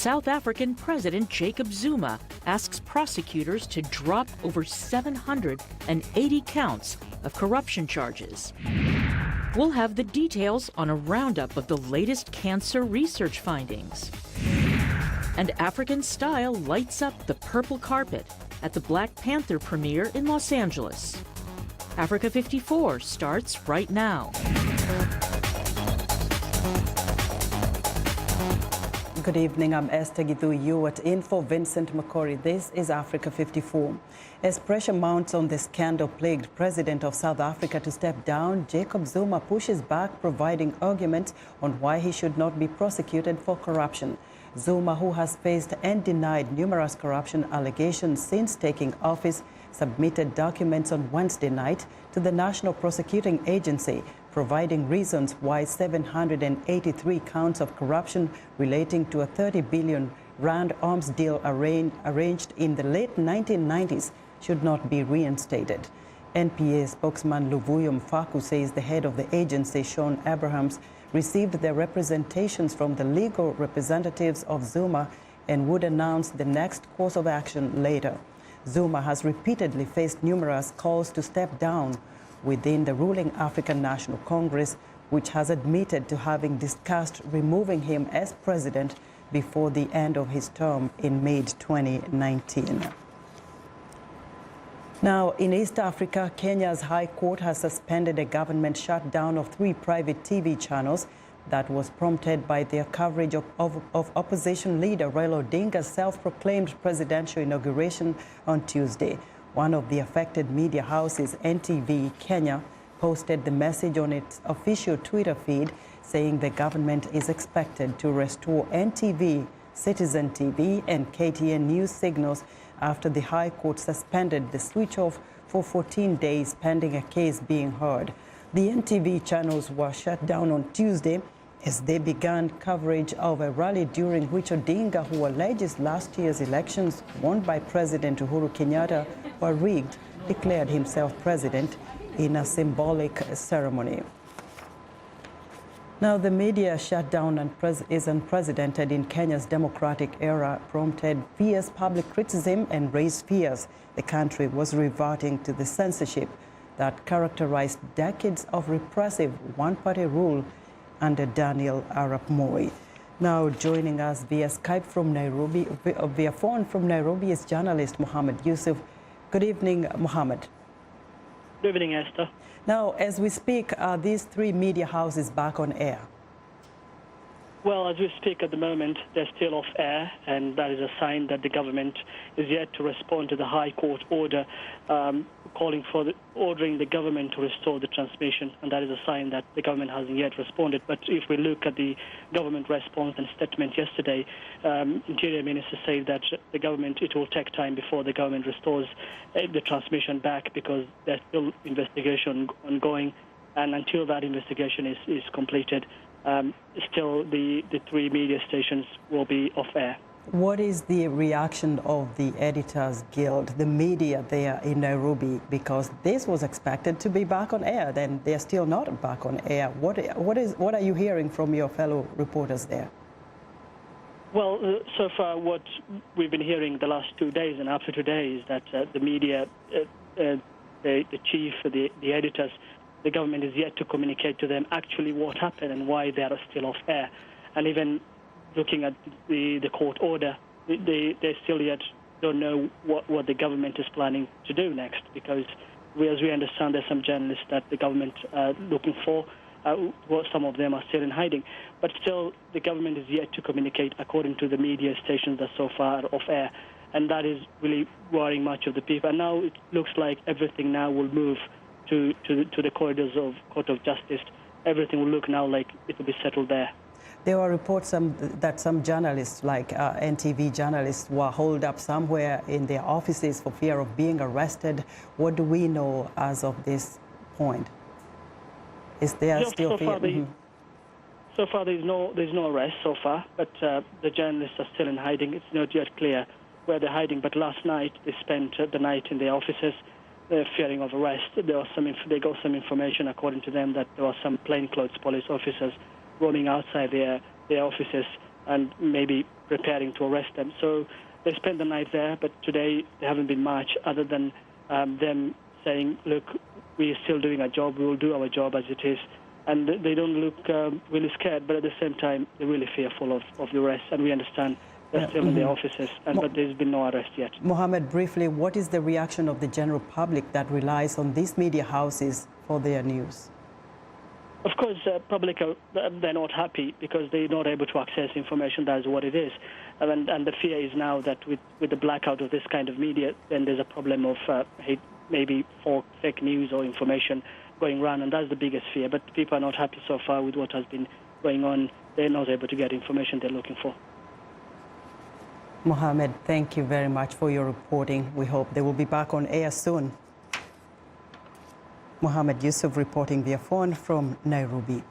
South African President Jacob Zuma asks prosecutors to drop over 780 counts of corruption charges. We'll have the details on a roundup of the latest cancer research findings. And African style lights up the purple carpet at the Black Panther premiere in Los Angeles. Africa 54 starts right now. Good evening, I'm Esther Githu. You at Info Vincent McCory. This is Africa 54. As pressure mounts on the scandal-plagued president of South Africa to step down, Jacob Zuma pushes back, providing arguments on why he should not be prosecuted for corruption. Zuma, who has faced and denied numerous corruption allegations since taking office, submitted documents on Wednesday night to the National Prosecuting Agency, providing reasons why 783 counts of corruption relating to a 30 billion rand arms deal arranged in the late 1990s should not be reinstated. NPA spokesman Luvuyo Mfaku says the head of the agency, Sean Abrahams, received the representations from the legal representatives of Zuma and would announce the next course of action later. Zuma has repeatedly faced numerous calls to step down within the ruling African National Congress, which has admitted to having discussed removing him as president before the end of his term in May 2019. Now, in East Africa, Kenya's High Court has suspended a government shutdown of 3 private TV channels that was prompted by their coverage of opposition leader Raila Odinga's self-proclaimed presidential inauguration on Tuesday. One of the affected media houses, NTV Kenya, posted the message on its official Twitter feed, saying the government is expected to restore NTV, Citizen TV, and KTN news signals after the High Court suspended the switch-off for 14 days pending a case being heard. The NTV channels were shut down on Tuesday as they began coverage of a rally during which Odinga, who alleges last year's elections won by President Uhuru Kenyatta were rigged, declared himself president in a symbolic ceremony. Now, the media shutdown is unprecedented in Kenya's democratic era, prompted fierce public criticism and raised fears the country was reverting to the censorship that characterized decades of repressive one-party rule under Daniel Arap Moi. Now, joining us via Skype from Nairobi, via phone from Nairobi, is journalist Mohammed Yusuf. Good evening, Mohammed. Good evening, Esther. Now, as we speak, are these 3 media houses back on air? Well, as we speak at the moment, they're still off air, and that is a sign that the government is yet to respond to the High Court order ordering the government to restore the transmission, and that is a sign that the government hasn't yet responded. But if we look at the government response and statement yesterday, Interior Minister said that the government, it will take time before the government restores the transmission back because there's still investigation ongoing, and until that investigation is completed, still the 3 media stations will be off air. What is the reaction of the Editors Guild, the media there in Nairobi? Because this was expected to be back on air, then they're still not back on air. What are you hearing from your fellow reporters there? Well, so far what we've been hearing the last 2 days and after today is that the media, the chief, the editors, the government is yet to communicate to them actually what happened and why they are still off air. And even looking at the court order, they still yet don't know what the government is planning to do next, because as we understand, there's some journalists that the government are looking for. Some of them are still in hiding. But still, the government is yet to communicate according to the media stations that so far are off air. And that is really worrying much of the people. And now it looks like everything now will move to the corridors of Court of Justice. Everything will look now like it will be settled there. There were reports that some journalists, like NTV journalists, were holed up somewhere in their offices for fear of being arrested. What do we know as of this point? Is there still fear? So far, there's no arrest so far, but the journalists are still in hiding. It's not yet clear where they're hiding. But last night they spent the night in their offices, fearing of arrest. They got some information, according to them, that there were some plainclothes police officers roaming outside their offices and maybe preparing to arrest them. So they spent the night there, but today they haven't been much other than them saying, look, we're still doing our job, we will do our job as it is. And they don't look really scared, but at the same time, they're really fearful of the arrest, and we understand they're still in their offices, but there's been no arrest yet. Mohammed, briefly, what is the reaction of the general public that relies on these media houses for their news? Of course, public, they're not happy because they're not able to access information. That's what it is. And the fear is now that with the blackout of this kind of media, then there's a problem of maybe fake news or information going around, and that's the biggest fear. But people are not happy so far with what has been going on. They're not able to get information they're looking for. Mohammed, thank you very much for your reporting. We hope they will be back on air soon. Mohammed Yusuf reporting via phone from Nairobi.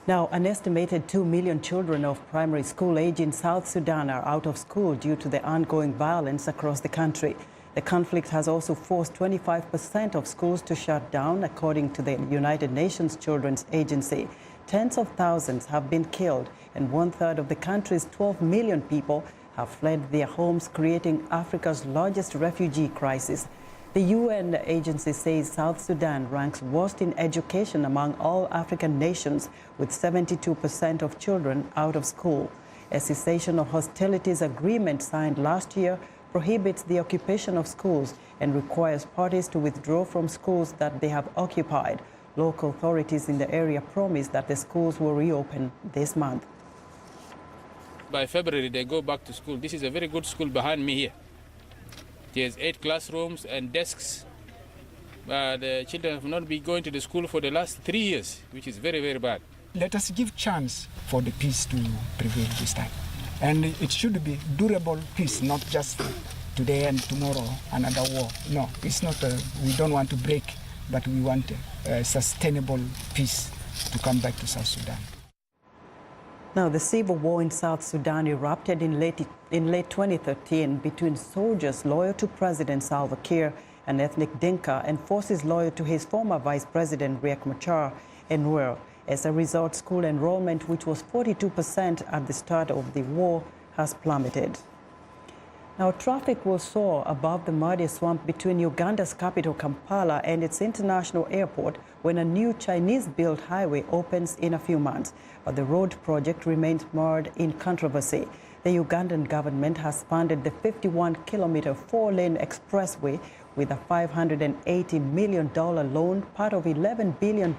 Now, an estimated 2 million children of primary school age in South Sudan are out of school due to the ongoing violence across the country. The conflict has also forced 25% of schools to shut down, according to the United Nations Children's Agency. Tens of thousands have been killed, and 1/3 of the country's 12 million people have fled their homes, creating Africa's largest refugee crisis. The UN agency says South Sudan ranks worst in education among all African nations, with 72% of children out of school. A cessation of hostilities agreement signed last year prohibits the occupation of schools and requires parties to withdraw from schools that they have occupied. Local authorities in the area promised that the schools will reopen this month. By February, they go back to school. This is a very good school behind me here. There's 8 classrooms and desks. The children have not been going to the school for the last 3 years, which is very, very bad. Let us give chance for the peace to prevail this time. And it should be durable peace, not just today and tomorrow another war. No, it's not. We don't want to break, but we want a sustainable peace to come back to South Sudan. Now, the civil war in South Sudan erupted in late 2013 between soldiers loyal to President Salva Kiir, an ethnic Dinka, and forces loyal to his former Vice President Riek Machar and Nuer. As a result, school enrollment, which was 42% at the start of the war, has plummeted. Now, traffic will soar above the muddy swamp between Uganda's capital, Kampala, and its international airport when a new Chinese-built highway opens in a few months. But the road project remains marred in controversy. The Ugandan government has funded the 51-kilometer 4-lane expressway with a $580 million loan, part of $11 billion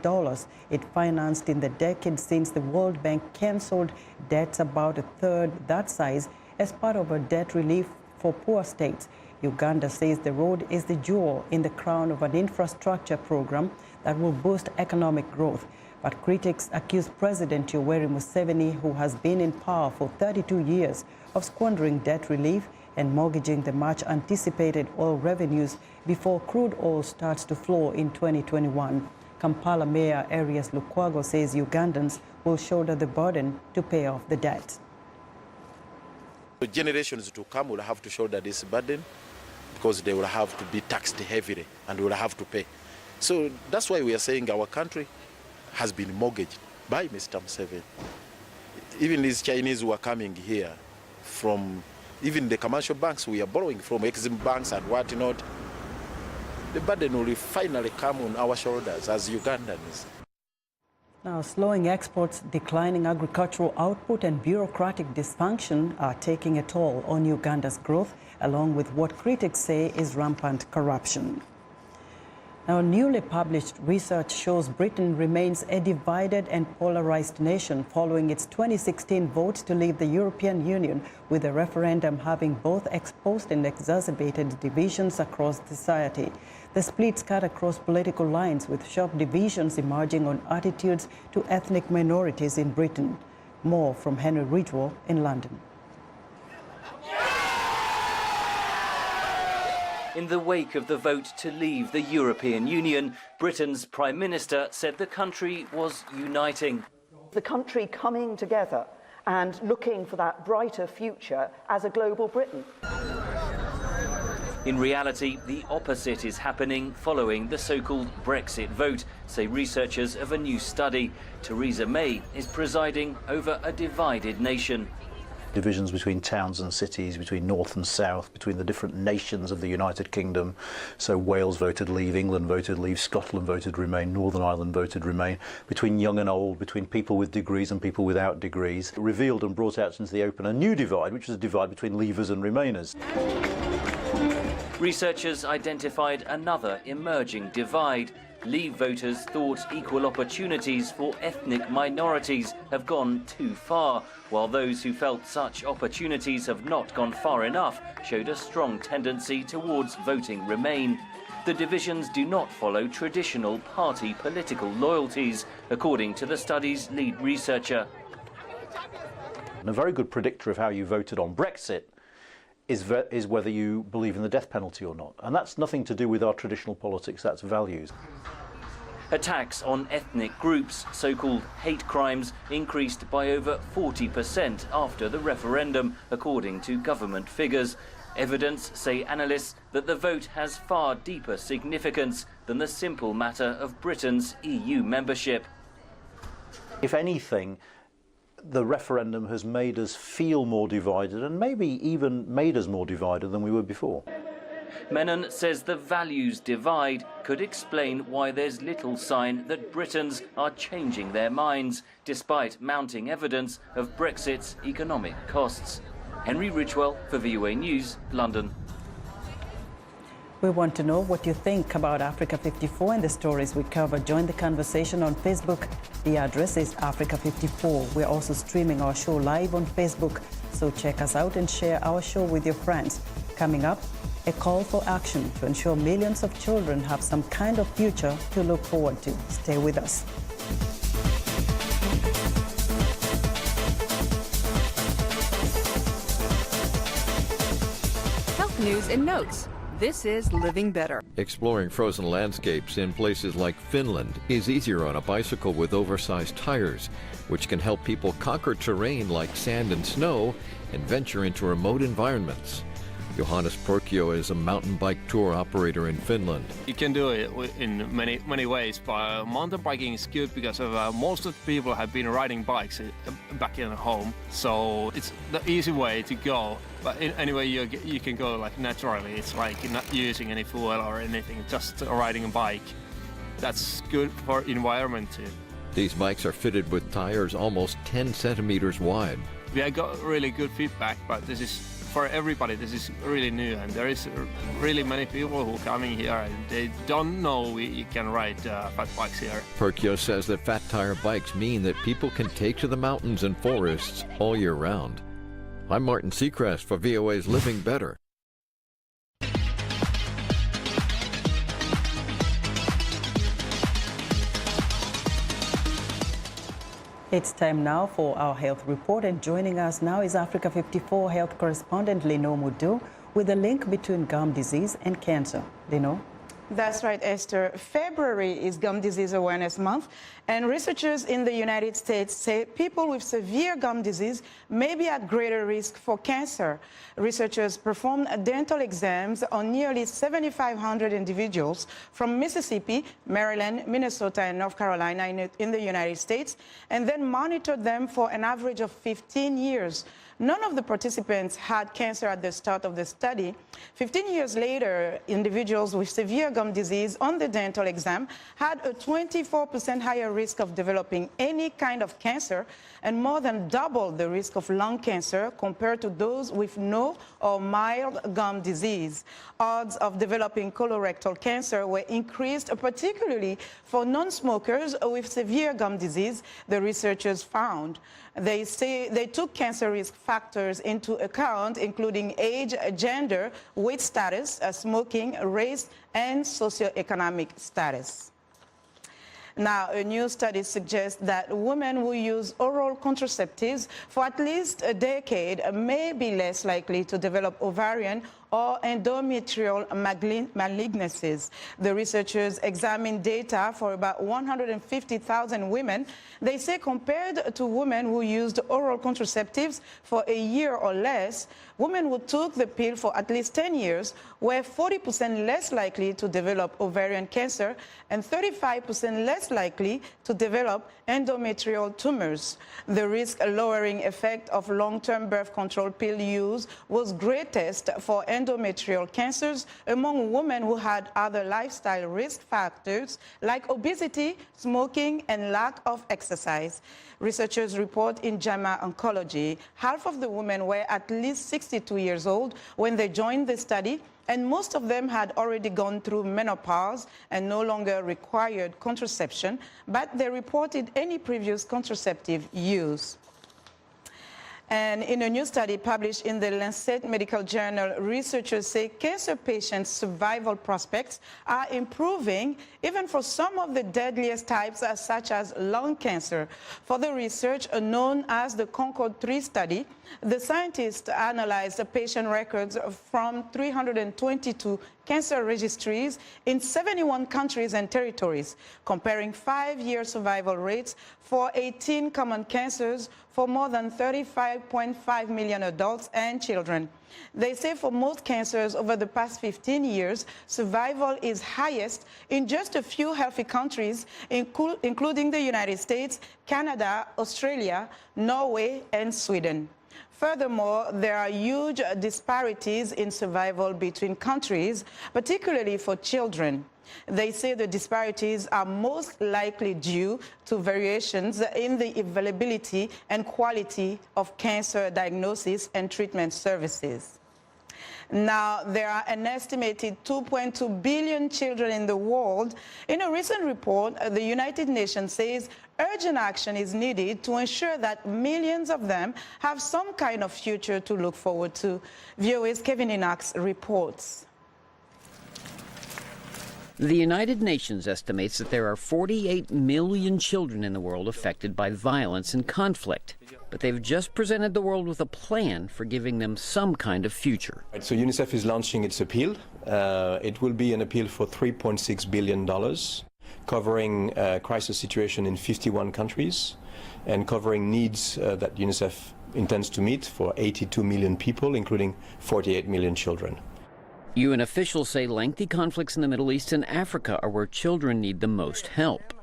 it financed in the decade since the World Bank cancelled debts about a third that size as part of a debt relief for poor states. Uganda says the road is the jewel in the crown of an infrastructure program that will boost economic growth. But critics accuse President Yoweri Museveni, who has been in power for 32 years, of squandering debt relief and mortgaging the much-anticipated oil revenues before crude oil starts to flow in 2021. Kampala Mayor Arias Lukwago says Ugandans will shoulder the burden to pay off the debt. The generations to come will have to shoulder this burden because they will have to be taxed heavily and will have to pay. So that's why we are saying our country has been mortgaged by Mr. Museveni. Even these Chinese who are coming here from even the commercial banks we are borrowing from, Exim banks and whatnot, the burden will finally come on our shoulders as Ugandans. Now, slowing exports, declining agricultural output, and bureaucratic dysfunction are taking a toll on Uganda's growth, along with what critics say is rampant corruption. Now, newly published research shows Britain remains a divided and polarized nation following its 2016 vote to leave the European Union, with the referendum having both exposed and exacerbated divisions across society. The splits cut across political lines, with sharp divisions emerging on attitudes to ethnic minorities in Britain. More from Henry Ridgewell in London. In the wake of the vote to leave the European Union, Britain's Prime Minister said the country was uniting. The country coming together and looking for that brighter future as a global Britain. In reality, the opposite is happening following the so-called Brexit vote, say researchers of a new study. Theresa May is presiding over a divided nation. divisions between towns and cities, between north and south, between the different nations of the United Kingdom. So Wales voted leave, England voted leave, Scotland voted remain, Northern Ireland voted remain, between young and old, between people with degrees and people without degrees. It revealed and brought out into the open a new divide, which was a divide between leavers and remainers. Researchers identified another emerging divide. Leave voters thought equal opportunities for ethnic minorities have gone too far, while those who felt such opportunities have not gone far enough showed a strong tendency towards voting Remain. The divisions do not follow traditional party political loyalties, according to the study's lead researcher. And a very good predictor of how you voted on Brexit is whether you believe in the death penalty or not. And that's nothing to do with our traditional politics, that's values. Attacks on ethnic groups, so-called hate crimes, increased by over 40% after the referendum, according to government figures. Evidence, say analysts, that the vote has far deeper significance than the simple matter of Britain's EU membership. If anything, the referendum has made us feel more divided and maybe even made us more divided than we were before. Menon says the values divide could explain why there's little sign that Britons are changing their minds, despite mounting evidence of Brexit's economic costs. Henry Ridgewell for VOA News, London. We want to know what you think about Africa 54 and the stories we cover. Join the conversation on Facebook. The address is Africa 54. We're also streaming our show live on Facebook, so check us out and share our show with your friends. Coming up, a call for action to ensure millions of children have some kind of future to look forward to. Stay with us. Health news and notes. This is Living Better. Exploring frozen landscapes in places like Finland is easier on a bicycle with oversized tires, which can help people conquer terrain like sand and snow and venture into remote environments. Johannes Porkio is a mountain bike tour operator in Finland. You can do it in many ways, but mountain biking is good because of most of the people have been riding bikes back in home, so it's the easy way to go. But anyway, you can go like naturally. It's like not using any fuel or anything, just riding a bike. That's good for environment too. These bikes are fitted with tires almost 10 centimeters wide. We have got really good feedback, but this is for everybody. This is really new, and there is really many people who are coming here and they don't know you can ride fat bikes here. Porkio says that fat tire bikes mean that people can take to the mountains and forests all year round. I'm Martin Seacrest for VOA's Living Better. It's time now for our health report, and joining us now is Africa 54 health correspondent Lino Mudu with a link between gum disease and cancer. Lino? That's right, Esther. February is Gum Disease Awareness Month, and researchers in the United States say people with severe gum disease may be at greater risk for cancer. Researchers performed dental exams on nearly 7,500 individuals from Mississippi, Maryland, Minnesota, and North Carolina in the United States, and then monitored them for an average of 15 years. None of the participants had cancer at the start of the study. 15 years later, individuals with severe gum disease on the dental exam had a 24% higher risk of developing any kind of cancer and more than double the risk of lung cancer compared to those with no or mild gum disease. Odds of developing colorectal cancer were increased, particularly for non-smokers with severe gum disease, the researchers found. They say they took cancer risk factors into account, including age, gender, weight status, smoking, race, and socioeconomic status. Now, a new study suggests that women who use oral contraceptives for at least a decade may be less likely to develop ovarian or endometrial malignancies. The researchers examined data for about 150,000 women. They say compared to women who used oral contraceptives for a year or less, women who took the pill for at least 10 years were 40% less likely to develop ovarian cancer and 35% less likely to develop endometrial tumors. The risk-lowering effect of long-term birth control pill use was greatest for endometrial cancers among women who had other lifestyle risk factors like obesity, smoking, and lack of exercise. Researchers report in JAMA Oncology, half of the women were at least 62 years old when they joined the study, and most of them had already gone through menopause and no longer required contraception, but they reported any previous contraceptive use. And in a new study published in the Lancet Medical Journal, researchers say cancer patients' survival prospects are improving even for some of the deadliest types, such as lung cancer. For the research known as the Concord-3 study, the scientists analyzed the patient records from 322 cancer registries in 71 countries and territories, comparing 5-year survival rates for 18 common cancers for more than 35.5 million adults and children. They say for most cancers over the past 15 years, survival is highest in just a few healthy countries, including the United States, Canada, Australia, Norway, and Sweden. Furthermore, there are huge disparities in survival between countries, particularly for children. They say the disparities are most likely due to variations in the availability and quality of cancer diagnosis and treatment services. Now, there are an estimated 2.2 billion children in the world. In a recent report, the United Nations says urgent action is needed to ensure that millions of them have some kind of future to look forward to. VOA's Kevin Enox reports. The United Nations estimates that there are 48 million children in the world affected by violence and conflict. But they've just presented the world with a plan for giving them some kind of future. So UNICEF is launching its appeal. It will be an appeal for $3.6 billion, covering crisis situation in 51 countries and covering needs that UNICEF intends to meet for 82 million people, including 48 million children. UN officials say lengthy conflicts in the Middle East and Africa are where children need the most help.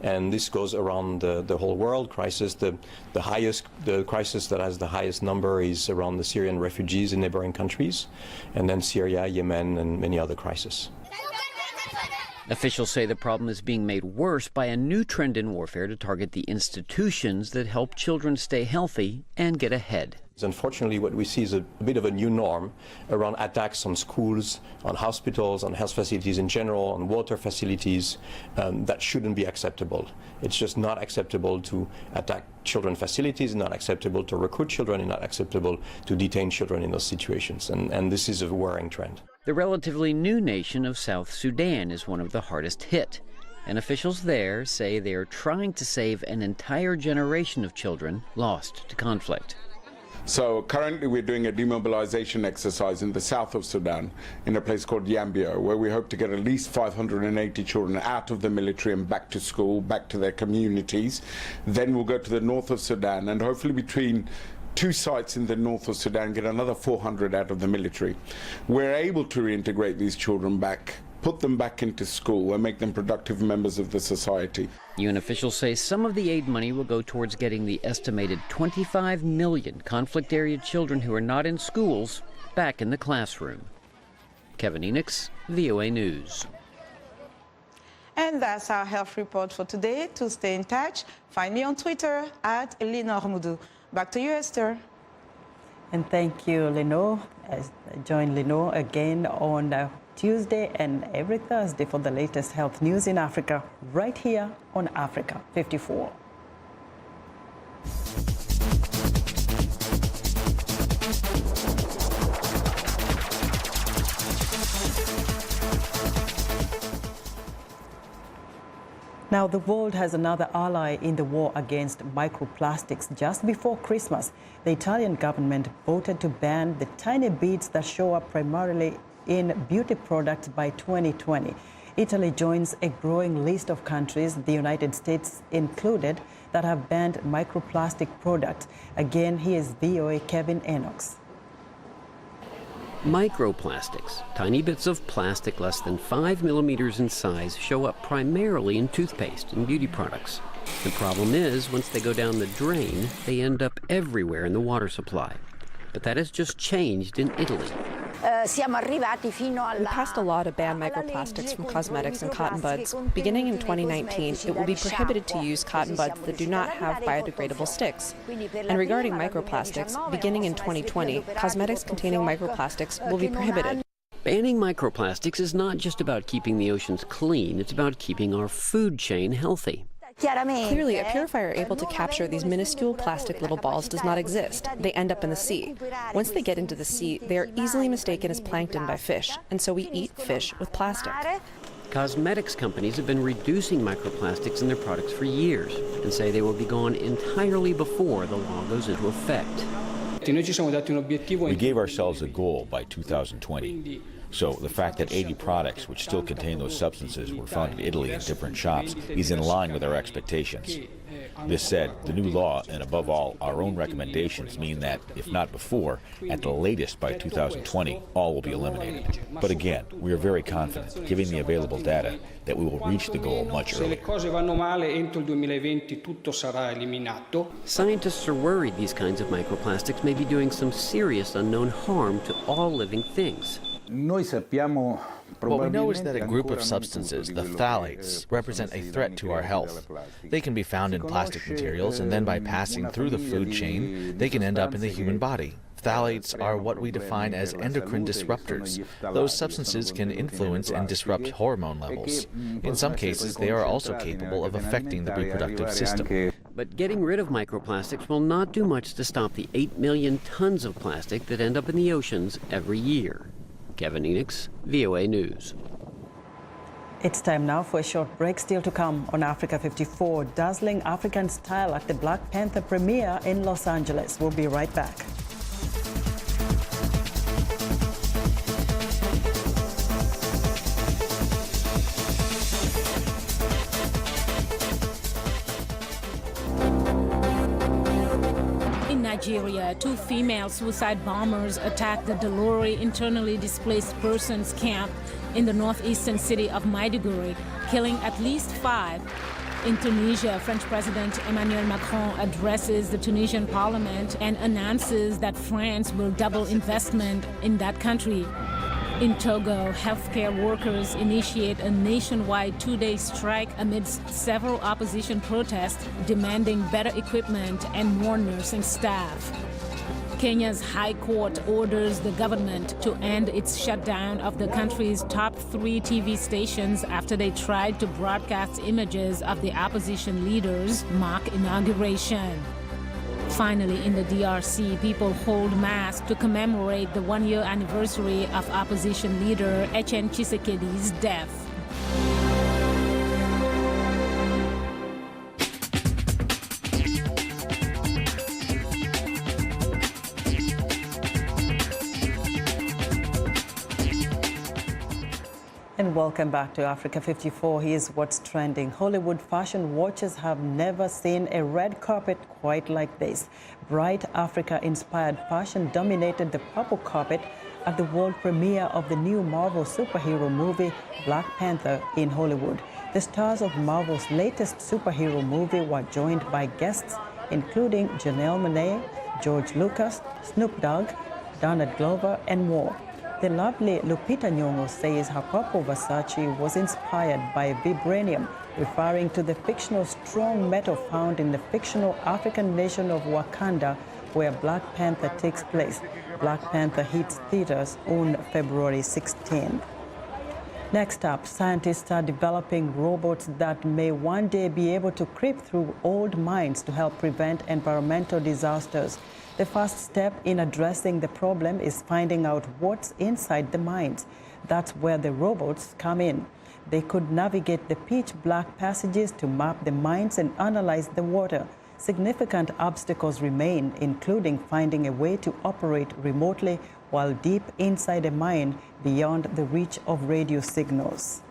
And this goes around the whole world. Crisis, the crisis that has the highest number is around the Syrian refugees in neighboring countries, and then Syria, Yemen, and many other crises. Officials say the problem is being made worse by a new trend in warfare to target the institutions that help children stay healthy and get ahead. Unfortunately, what we see is a bit of a new norm around attacks on schools, on hospitals, on health facilities in general, on water facilities that shouldn't be acceptable. It's just not acceptable to attack children's facilities, not acceptable to recruit children, and not acceptable to detain children in those situations. And this is a worrying trend. The relatively new nation of South Sudan is one of the hardest hit. And officials there say they are trying to save an entire generation of children lost to conflict. So currently we're doing a demobilization exercise in the south of Sudan in a place called Yambio, where we hope to get at least 580 children out of the military and back to school, back to their communities. Then we'll go to the north of Sudan and hopefully between 2 sites in the north of Sudan get another 400 out of the military. We're able to reintegrate these children back, put them back into school and make them productive members of the society. UN officials say some of the aid money will go towards getting the estimated 25 million conflict area children who are not in schools back in the classroom. Kevin Enox, VOA News. And that's our health report for today. To stay in touch, find me on Twitter at Lenore Moudou. Back to you, Esther. And thank you, Lenore. Join Lenore again on Tuesday and every Thursday for the latest health news in Africa, right here on Africa 54. Now, the world has another ally in the war against microplastics. Just before Christmas, the Italian government voted to ban the tiny beads that show up primarily in beauty products by 2020. Italy joins a growing list of countries, the United States included, that have banned microplastic products. Again, here's VOA Kevin Enox. Microplastics, tiny bits of plastic less than 5 millimeters in size, show up primarily in toothpaste and beauty products. The problem is, once they go down the drain, they end up everywhere in the water supply. But that has just changed in Italy. We passed a law to ban microplastics from cosmetics and cotton buds. Beginning in 2019, it will be prohibited to use cotton buds that do not have biodegradable sticks. And regarding microplastics, beginning in 2020, cosmetics containing microplastics will be prohibited. Banning microplastics is not just about keeping the oceans clean, it's about keeping our food chain healthy. Clearly, a purifier able to capture these minuscule plastic little balls does not exist. They end up in the sea. Once they get into the sea, they are easily mistaken as plankton by fish, and so we eat fish with plastic. Cosmetics companies have been reducing microplastics in their products for years and say they will be gone entirely before the law goes into effect. We gave ourselves a goal by 2020. So the fact that 80 products which still contain those substances were found in Italy in different shops is in line with our expectations. This said, the new law, and above all, our own recommendations mean that, if not before, at the latest by 2020, all will be eliminated. But again, we are very confident, given the available data, that we will reach the goal much earlier. Scientists are worried these kinds of microplastics may be doing some serious unknown harm to all living things. What we know is that a group of substances, the phthalates, represent a threat to our health. They can be found in plastic materials, and then by passing through the food chain, they can end up in the human body. Phthalates are what we define as endocrine disruptors. Those substances can influence and disrupt hormone levels. In some cases, they are also capable of affecting the reproductive system. But getting rid of microplastics will not do much to stop the 8 million tons of plastic that end up in the oceans every year. Kevin Enix, VOA News. It's time now for a short break. Still to come on Africa 54, dazzling African style at the Black Panther premiere in Los Angeles. We'll be right back. Nigeria, 2 female suicide bombers attacked the Delori internally displaced persons camp in the northeastern city of Maiduguri, killing at least 5. In Tunisia, French President Emmanuel Macron addresses the Tunisian parliament and announces that France will double investment in that country. In Togo, healthcare workers initiate a nationwide 2-day strike amidst several opposition protests demanding better equipment and more nursing staff. Kenya's High Court orders the government to end its shutdown of the country's top 3 TV stations after they tried to broadcast images of the opposition leader's mock inauguration. Finally, in the DRC, people hold mass to commemorate the 1-year anniversary of opposition leader Etienne Tshisekedi's death. And welcome back to Africa 54. Here's what's trending. Hollywood fashion watchers have never seen a red carpet quite like this. Bright Africa-inspired fashion dominated the purple carpet at the world premiere of the new Marvel superhero movie Black Panther in Hollywood. The stars of Marvel's latest superhero movie were joined by guests including Janelle Monáe, George Lucas, Snoop Dogg, Donald Glover, and more. The lovely Lupita Nyong'o says her purple Versace was inspired by vibranium, referring to the fictional strong metal found in the fictional African nation of Wakanda, where Black Panther takes place. Black Panther hits theaters on February 16th. Next up, scientists are developing robots that may one day be able to creep through old mines to help prevent environmental disasters. The first step in addressing the problem is finding out what's inside the mines. That's where the robots come in. They could navigate the pitch-black passages to map the mines and analyze the water. Significant obstacles remain, including finding a way to operate remotely while deep inside a mine beyond the reach of radio signals.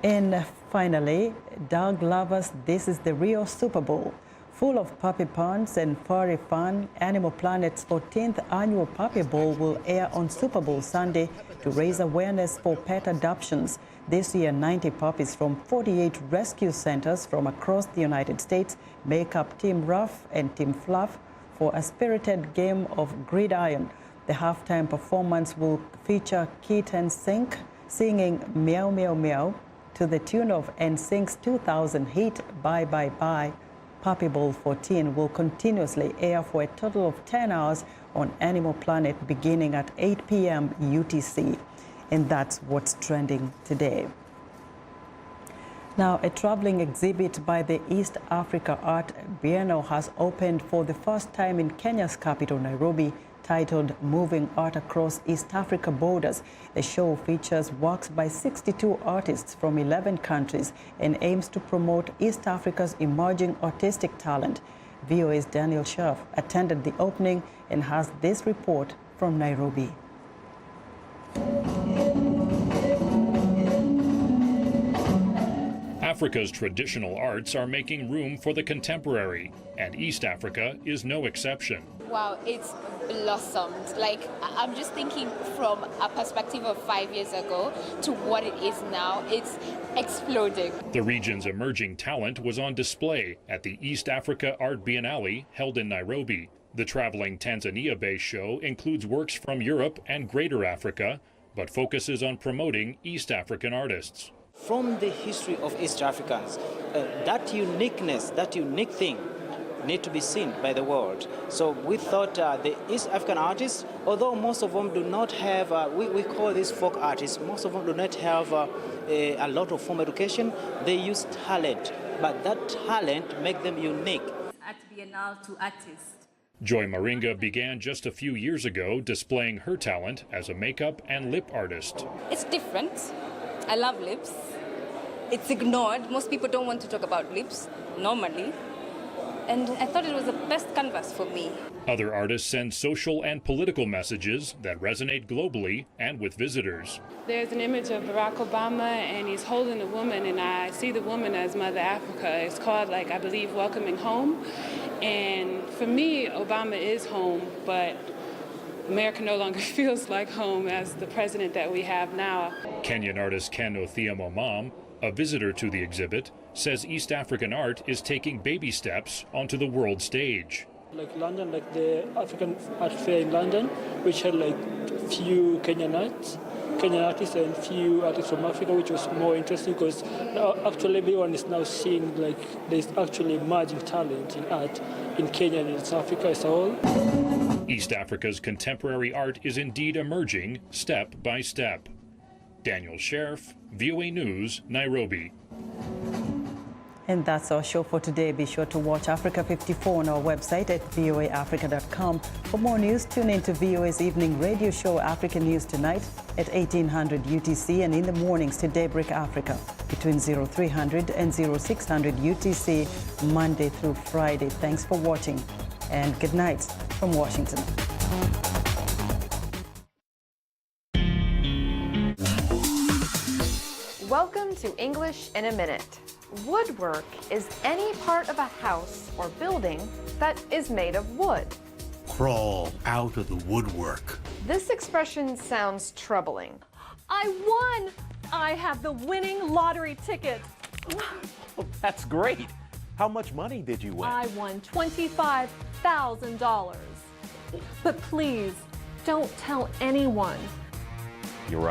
And finally, dog lovers, this is the real Super Bowl. Full of puppy puns and furry fun, Animal Planet's 14th annual Puppy Bowl will air on Super Bowl Sunday to raise awareness for pet adoptions. This year, 90 puppies from 48 rescue centers from across the United States make up Team Rough and Team Fluff for a spirited game of gridiron. The halftime performance will feature Kit and Sink singing Meow Meow Meow to the tune of NSYNC's 2000 hit Bye Bye Bye. Puppy Bowl 14 will continuously air for a total of 10 hours on Animal Planet beginning at 8 p.m. UTC. And that's what's trending today. Now, a traveling exhibit by the East Africa Art Biennale has opened for the first time in Kenya's capital, Nairobi, titled Moving Art Across East Africa Borders. The show features works by 62 artists from 11 countries and aims to promote East Africa's emerging artistic talent. VOA's Daniel Scherf attended the opening and has this report from Nairobi. Africa's traditional arts are making room for the contemporary, and East Africa is no exception. Wow, it's blossomed. Like, I'm just thinking from a perspective of 5 years ago to what it is now. It's exploding. The region's emerging talent was on display at the East Africa Art Biennale held in Nairobi. The traveling Tanzania-based show includes works from Europe and Greater Africa, but focuses on promoting East African artists. From the history of East Africans, that uniqueness, that unique thing need to be seen by the world. So we thought the East African artists, although most of them do not have, we call these folk artists, most of them do not have a lot of formal education. They use talent, but that talent makes them unique. At Biennale to artists. Joy Maringa began just a few years ago displaying her talent as a makeup and lip artist. It's different. I love lips. It's ignored. Most people don't want to talk about lips normally. And I thought it was the best canvas for me. Other artists send social and political messages that resonate globally and with visitors. There's an image of Barack Obama and he's holding a woman, and I see the woman as Mother Africa. It's called, like, I believe, Welcoming Home. And for me, Obama is home, but America no longer feels like home as the president that we have now. Kenyan artist Ken Othiamo Mom, a visitor to the exhibit, says East African art is taking baby steps onto the world stage. Like London, like the African Art Fair in London, which had like few Kenyan artists and few artists from Africa, which was more interesting because actually everyone is now seeing like there's actually emerging talent in art in Kenya and in South Africa as a whole. East Africa's contemporary art is indeed emerging step by step. Daniel Scherf, VOA News, Nairobi. And that's our show for today. Be sure to watch Africa 54 on our website at voaafrica.com. For more news, tune in to VOA's evening radio show, African News Tonight, at 1800 UTC, and in the mornings to Daybreak Africa between 0300 and 0600 UTC, Monday through Friday. Thanks for watching, and good night from Washington. Welcome to English in a Minute. Woodwork is any part of a house or building that is made of wood. Crawl out of the woodwork. This expression sounds troubling. I won! I have the winning lottery ticket. Oh, that's great. How much money did you win? I won $25,000. But please, don't tell anyone. You're right.